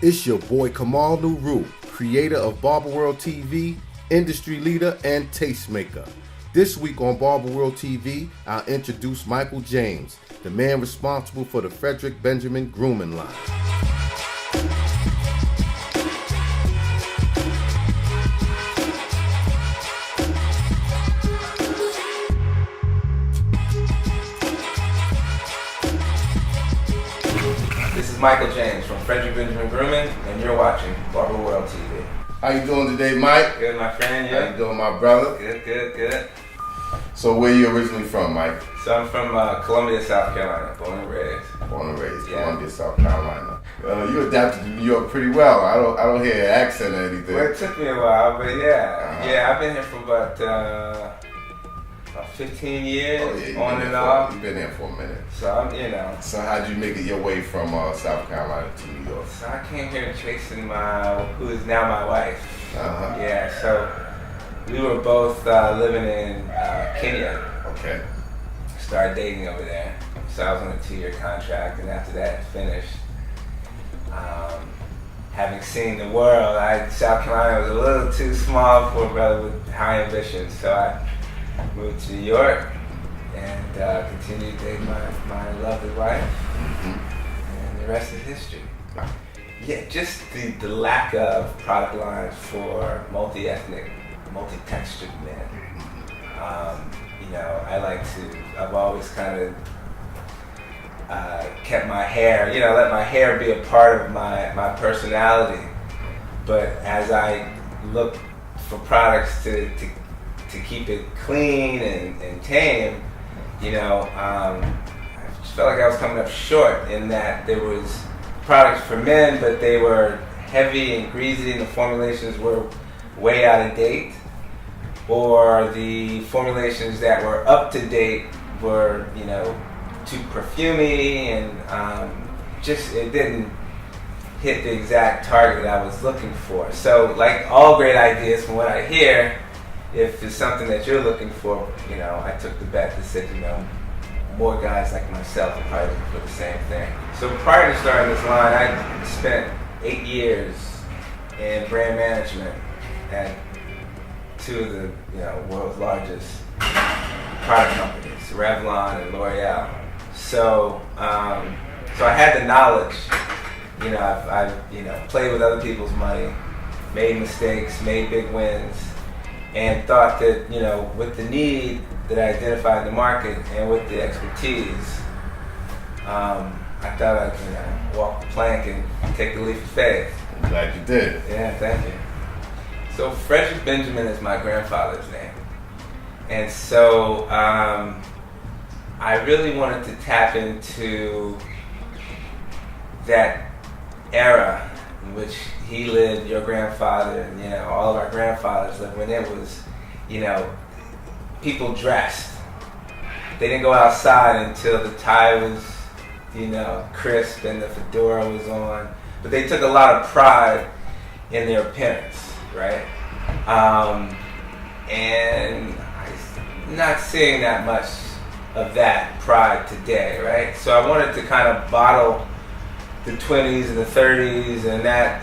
It's your boy Kamal Nuru, creator of Barber World TV, industry leader, and tastemaker. This week on Barber World TV, I'll introduce Michael James, the man responsible for the Frederick Benjamin Grooming line. This is Michael James from Frederick Benjamin Grooming, and you're watching Barber World TV. How you doing today, Mike? Good, my friend. Yeah. How you doing, my brother? Good. So where you originally from, Mike? So I'm from Columbia, South Carolina, born and raised. Born and raised, Yeah. Columbia, South Carolina. You adapted to New York pretty well. I don't hear an accent or anything. Well, it took me a while, but yeah, I've been here for about 15 years, on and off. You've been here for a minute. So I'm, So how'd you make it your way from South Carolina to New York? So I came here chasing who is now my wife. Uh-huh. Yeah, so we were both living in Kenya. Okay. Started dating over there. So I was on a 2-year contract, and after that finished, having seen the world, South Carolina was a little too small for a brother with high ambitions. So I moved to New York and continued to date my lovely wife, and the rest is history. Yeah, just the lack of product lines for multi-ethnic, multi-textured men. I've always kind of kept my hair, let my hair be a part of my personality. But as I look for products to keep it clean and tame, I just felt like I was coming up short in that there was products for men, but they were heavy and greasy, and the formulations were way out of date, or the formulations that were up to date were, too perfumey, and it didn't hit the exact target I was looking for. So, like all great ideas, from what I hear, if it's something that you're looking for, I took the bet that said, more guys like myself are probably looking for the same thing. So prior to starting this line, I spent 8 years in brand management at 2 of the world's largest product companies, Revlon and L'Oreal. So I had the knowledge. I've played with other people's money, made mistakes, made big wins, and thought that, with the need that I identified in the market and with the expertise, I thought I'd walk the plank and take the leap of faith. I'm glad you did. Yeah, thank you. So Frederick Benjamin is my grandfather's name. And so I really wanted to tap into that era in which he lived, your grandfather, and all of our grandfathers lived, when it was, people dressed. They didn't go outside until the tie was, crisp and the fedora was on. But they took a lot of pride in their appearance, right? And I'm not seeing that much of that pride today, right? So I wanted to kind of bottle the 20s and the 30s and that,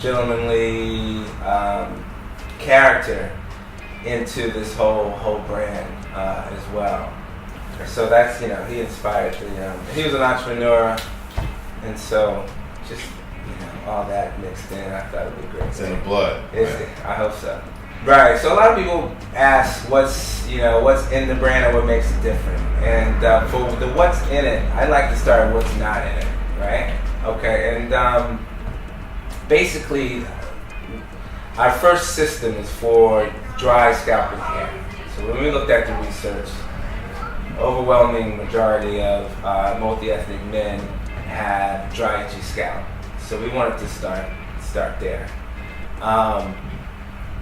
gentlemanly character into this whole brand as well. So that's, he inspired he was an entrepreneur, and so just, all that mixed in, I thought it'd be great. It's in the blood. I hope so. Right, so a lot of people ask what's in the brand and what makes it different. And for the what's in it, I like to start with what's not in it, right? Okay, and basically, our first system is for dry scalp and hair. So when we looked at the research, overwhelming majority of multi-ethnic men have dry, itchy scalp. So we wanted to start there.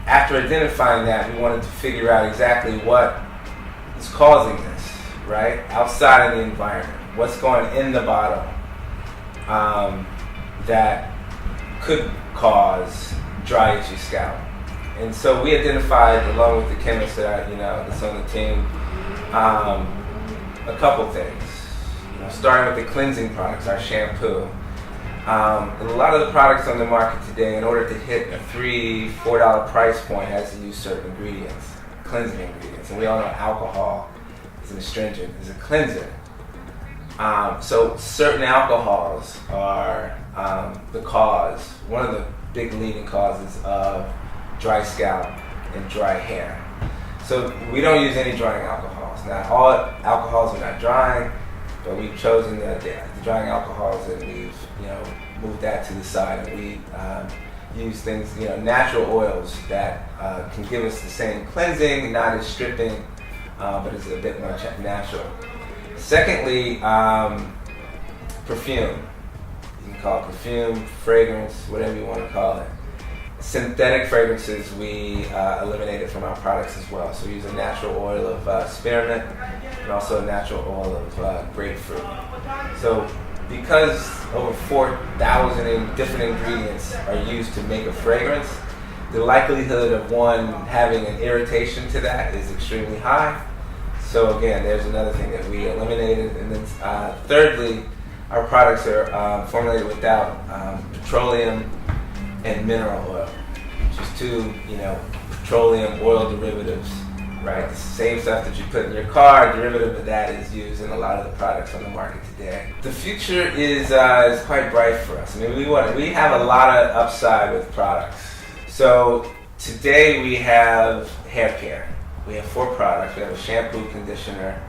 After identifying that, we wanted to figure out exactly what is causing this, right? Outside of the environment. What's going in the bottle that could cause dry, itchy scalp. And so we identified, along with the chemists that's on the team, a couple things. Starting with the cleansing products, our shampoo. And a lot of the products on the market today, in order to hit a $3, $4 price point, has to use certain ingredients, cleansing ingredients. And we all know alcohol is an astringent, is a cleanser. So certain alcohols are one of the big leading causes of dry scalp and dry hair. So we don't use any drying alcohols. Now, all alcohols are not drying, but we've chosen the drying alcohols, and we've moved that to the side, and we use things, natural oils that can give us the same cleansing, not as stripping, but it's a bit more natural. Secondly, perfume. You can call it perfume, fragrance, whatever you want to call it. Synthetic fragrances we eliminated from our products as well. So we use a natural oil of spearmint and also a natural oil of grapefruit. So because over 4,000 different ingredients are used to make a fragrance, the likelihood of one having an irritation to that is extremely high. So again, there's another thing that we eliminated. And then thirdly, our products are formulated without petroleum and mineral oil, which is two, petroleum oil derivatives, right? The same stuff that you put in your car, a derivative of that is used in a lot of the products on the market today. The future is quite bright for us. I mean, we have a lot of upside with products. So today we have hair care. We have 4 products. We have a shampoo, conditioner,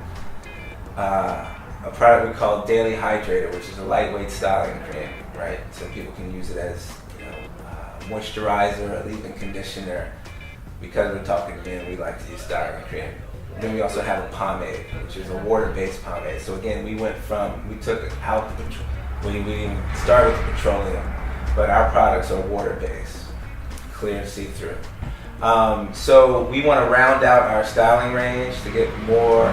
a product we call Daily Hydrator, which is a lightweight styling cream, right? So people can use it as moisturizer or leave-in conditioner. Because we're talking men, we like to use styling cream. And then we also have a pomade, which is a water-based pomade. So again, we took out we didn't start with the petroleum, but our products are water-based, clear and see-through. So we want to round out our styling range to get more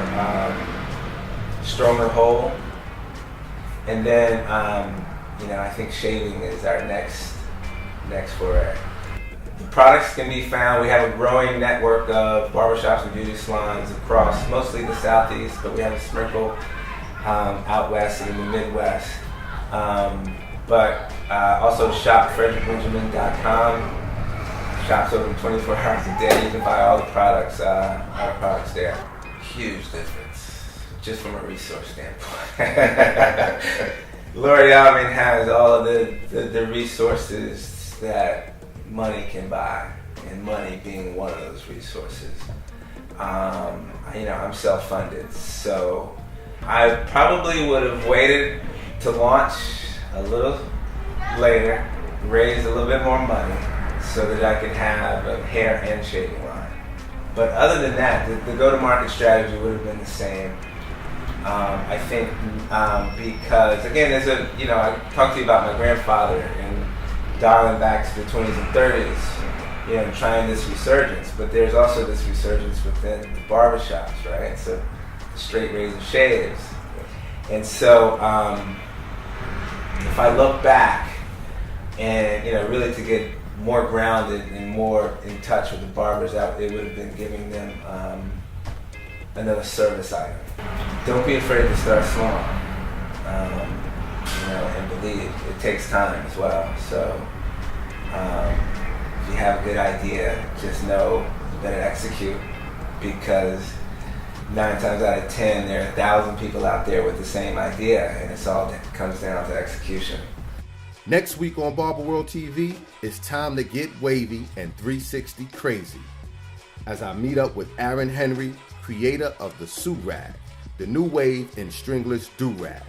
stronger hold. And then, I think shaving is our next foray. The products can be found. We have a growing network of barbershops and beauty salons across mostly the Southeast, but we have a sprinkle out west and in the Midwest. But also shop FrederickBenjamin.com. Shops open 24 hours a day. You can buy all the products, our products there. Huge difference, just from a resource standpoint. L'Oreal has all of the resources that money can buy, and money being one of those resources. I'm self-funded, so I probably would have waited to launch a little later, raise a little bit more money, so that I could have a hair and shaving line. But other than that, the go-to-market strategy would have been the same. I think because again, I talked to you about my grandfather and dialing back to the 20s and 30s, trying this resurgence. But there's also this resurgence within the barbershops, right? So straight razor shaves. And so if I look back and, really to get more grounded and more in touch with the barbers, it would have been giving them another service item. Don't be afraid to start small, and believe it takes time as well. So if you have a good idea, just know you better execute, because 9 times out of 10, there are 1,000 people out there with the same idea, and it comes down to execution. Next week on Barber World TV, it's time to get wavy and 360 crazy, as I meet up with Aaron Henry, creator of the Sue Rag, the new wave in stringless do-rags.